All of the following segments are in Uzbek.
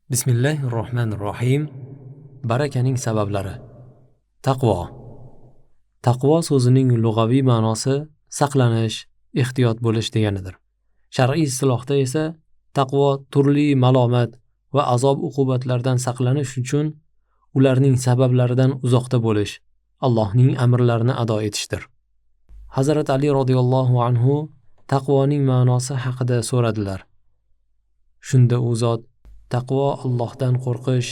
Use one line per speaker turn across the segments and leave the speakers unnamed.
Bismillahirrohmanirrohim. Barakaning sabablari. Taqvo. Taqvo so'zining lug'aviy ma'nosi saqlanish, ehtiyot bo'lish deganidir. Shar'iy istilohda esa taqvo turli malomat va azob-uqubatlardan saqlanish uchun ularning sabablaridan uzoqda bo'lish, Allohning amrlarini ado etishdir. Hazrat Ali radhiyallohu anhu taqvoning ma'nosi haqida so'radilar. Shunda u zot taqvo Allohdan qo'rqish,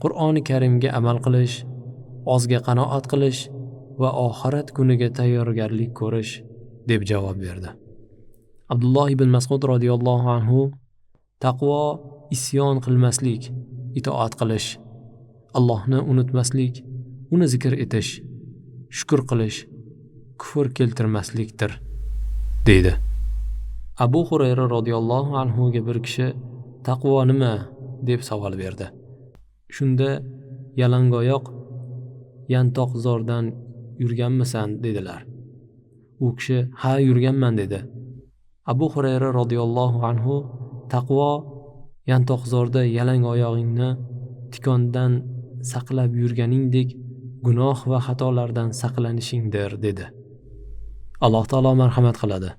Qur'oni Karimga amal qilish, ozga qanoat qilish va oxirat kuniga tayyorgarlik ko'rish deb javob berdi. Abdulloh ibn Mas'ud radhiyallohu anhu taqvo isyon qilmaslik, itoat qilish, Allohni unutmaslik, uni zikr etish, shukr qilish, kufr keltirmaslikdir deydi. Abu Hurayra radhiyallohu anhu ga bir kishi taqvo nima deb savol berdi. Shunda yalangoyoq yantoqzordan yurganmisan dedilar. U kishi ha yurganman dedi. Abu Hurayra radhiyallohu anhu taqvo yantoqzorda yalang oyog'ingni tikondan saqlab yurganingdek gunoh va xatolardan saqlanishingdir dedi. Alloh taolo marhamat qiladi.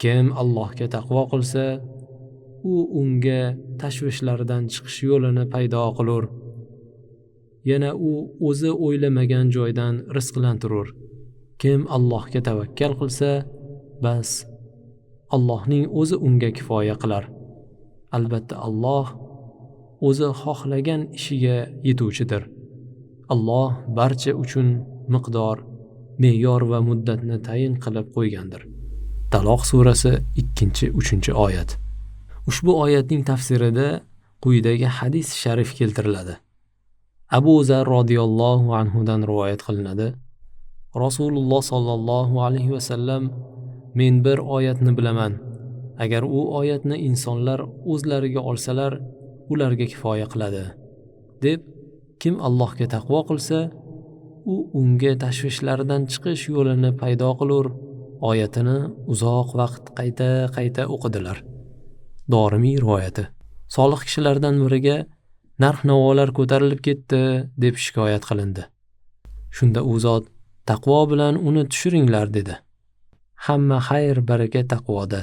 Kim Allohga taqvo qilsa, u unga tashvishlardan chiqish yo'lini paydo qilur. Yana u o'zi o'ylamagan joydan rizqlantirur. Kim Allohga tavakkal qilsa, bas Allohning o'zi unga kifoya qilar. Albatta Alloh o'zi xohlagan ishiga yetuvchidir. Alloh barcha uchun miqdor, me'yor va muddatni tayin qilib qo'ygandir. Taloq surasi 2-3 oyat. Ushbu oyatning tafsirida quyidagi hadis sharif keltiriladi. Abu Zar radhiyallohu anhu dan rivoyat qilinadi. Rasululloh sallallohu alayhi va sallam men bir oyatni bilaman. Agar u oyatni insonlar o'zlariga olsalar, ularga kifoya qiladi. Deb, kim Allohga taqvo qilsa, u unga tashvishlardan chiqish yo'lini paydo qilur. Oyatini uzoq vaqt qayta o'qidilar. Dorimiy rivoyati. Solih kishilardan biriga narx-navolar ko'tarilib ketdi deb shikoyat qilindi. Shunda u zot taqvo bilan uni tushiringlar dedi. Hamma xayr baraka taqvoda.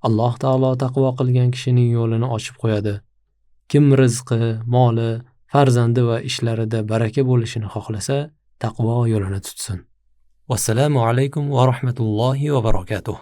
Alloh taolo taqvo qilgan kishining yo'lini ochib qo'yadi. Kim rizqi, moli, farzandi va ishlarida baraka bo'lishini xohlasa, taqvo yo'lini tutsin. Vassalamu alaykum va rahmatullohi va barakatuh.